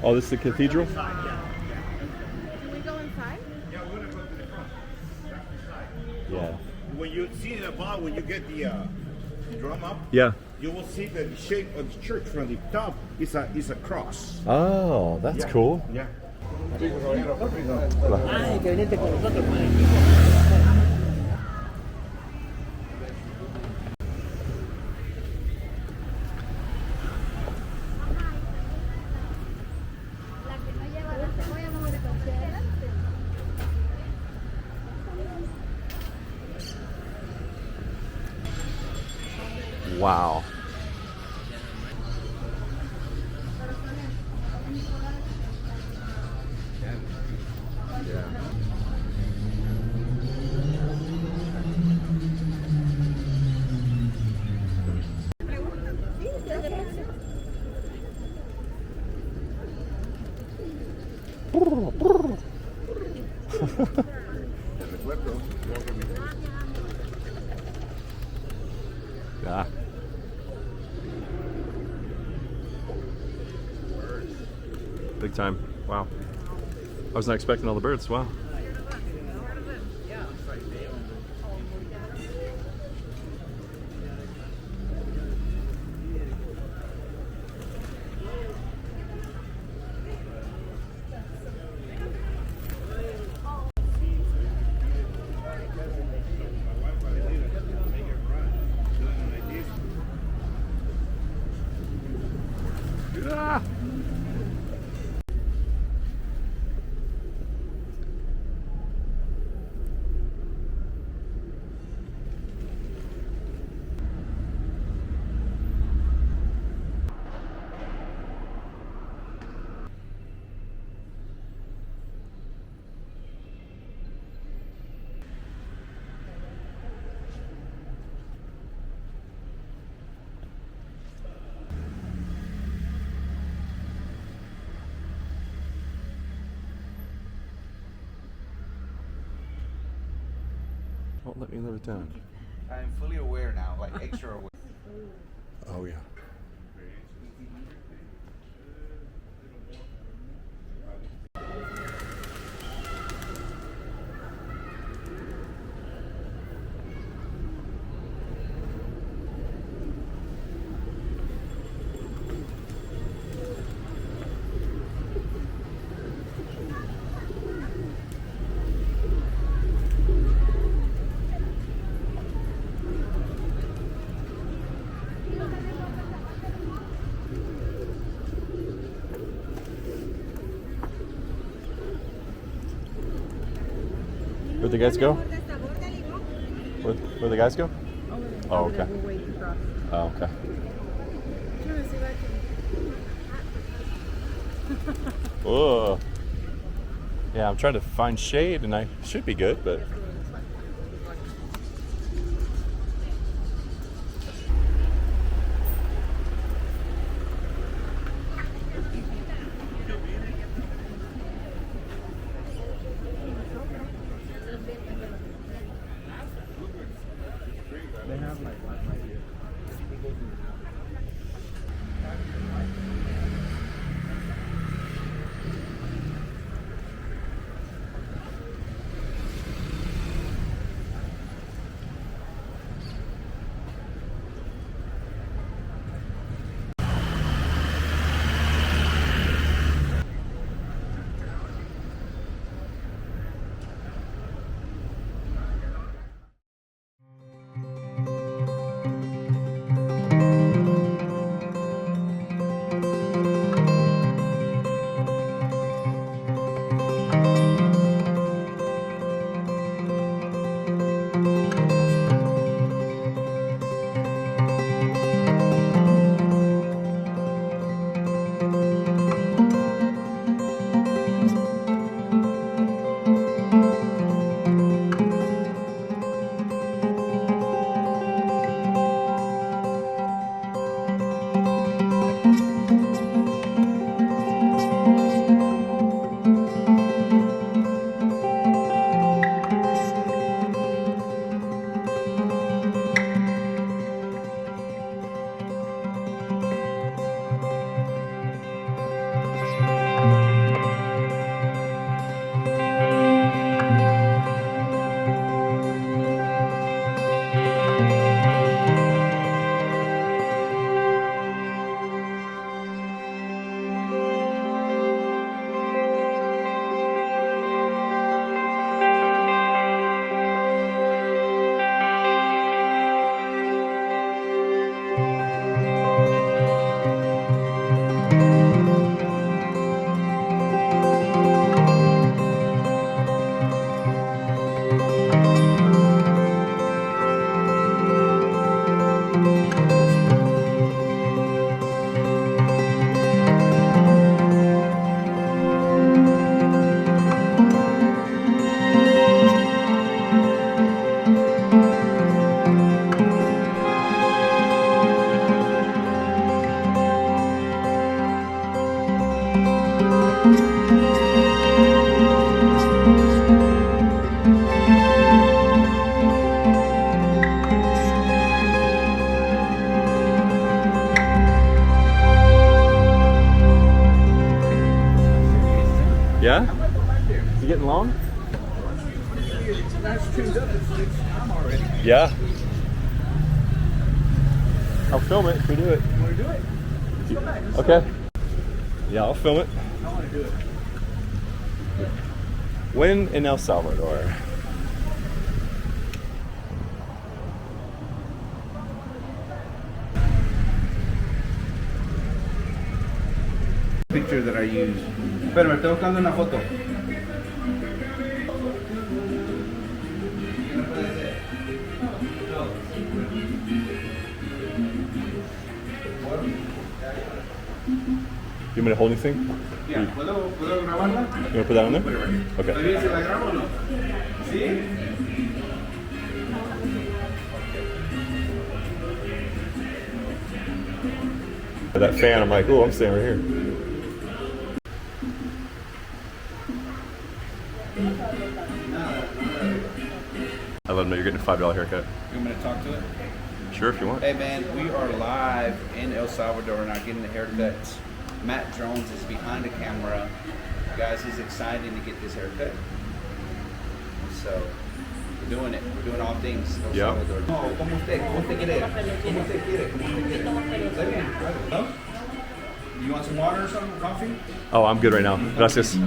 Oh, this is the cathedral? Can we go inside? Yeah, we're gonna go to the front. That's the side. Yeah. When you see the bar, when you get the drum up, Yeah. you will see the shape of the church from the top is a cross. Oh, that's cool. Yeah. Ay, que viniste con nosotros, con el equipo. La que no lleva la cebolla, vamos a recoger. Wow. Yeah. Big time. Wow. I was not expecting all the birds. Wow. Ah! Won't let me live it down. I'm fully aware now, like extra aware. Oh yeah. Where'd the guys go? Where'd the guys go? Oh, okay. Oh, okay. Oh. Yeah, I'm trying to find shade and I should be good, but Yeah? I might go back there. You getting long? It's nice tuned up. It's time already. Yeah. I'll film it if we do it. You want to do it? Let's go back. Let's Okay. Yeah, I'll film it. I want to do it. When in El Salvador? Picture that I use. Pero me estoy buscando una foto. You want me to hold anything? Yeah, ¿puedo grabarla? You want to put that on there? ¿Está Okay. bien si la grabo o no? ¿Sí? That fan, I'm like, oh, I'm staying right here. I let them know you're getting a $5 haircut. You want me to talk to it? Sure, if you want. Hey man, we are live in El Salvador now getting the haircuts. Matt Jones is behind the camera. Guys, he's excited to get this haircut. So, we're doing it. We're doing all things El Yeah. Salvador. No, ¿cómo usted? ¿Cómo usted quiere? ¿Cómo usted quiere? ¿Cómo usted quiere? ¿Está bien? No? You want some water or something? Coffee? Oh, I'm good right now. Gracias.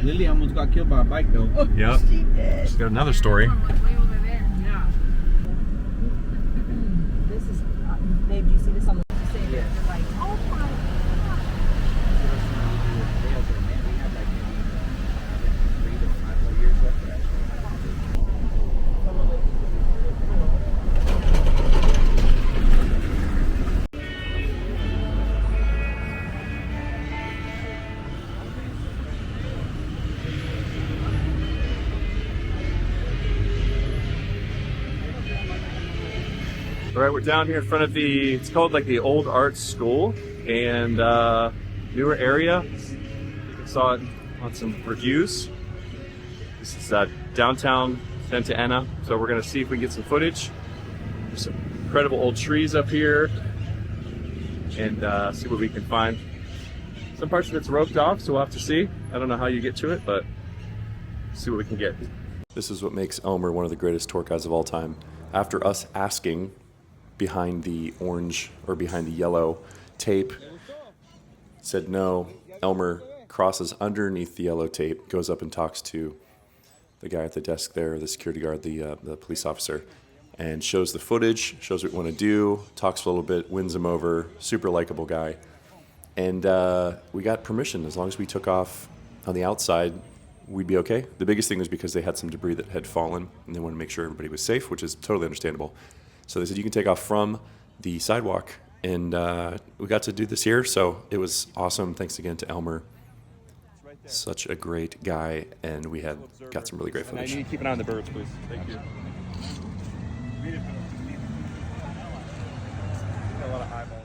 Lily almost got killed by a bike though. Yep. She's got another story. Way over there. Yeah. This is, babe, do you see this on the Yeah. like, oh my All right, we're down here in front of the, it's called like the Old Arts School, and newer area. I saw it on some reviews. This is downtown Santa Ana, so we're gonna see if we can get some footage. There's some incredible old trees up here, and see what we can find. Some parts of it's roped off, so we'll have to see. I don't know how you get to it, but see what we can get. This is what makes Elmer one of the greatest tour guides of all time. After us asking behind the orange or behind the yellow tape, said no, Elmer crosses underneath the yellow tape, goes up and talks to the guy at the desk there, the security guard, the police officer, and shows the footage, shows what we want to do, talks a little bit, wins him over, super likable guy. And we got permission. As long as we took off on the outside, we'd be okay. The biggest thing was because they had some debris that had fallen, and they wanted to make sure everybody was safe, which is totally understandable. So they said you can take off from the sidewalk, and we got to do this here, so it was awesome. Thanks again to Elmer. Such a great guy, and we had got some really great footage. You need to keep an eye on the birds, please. Thank you. Got a lot of eyeballs.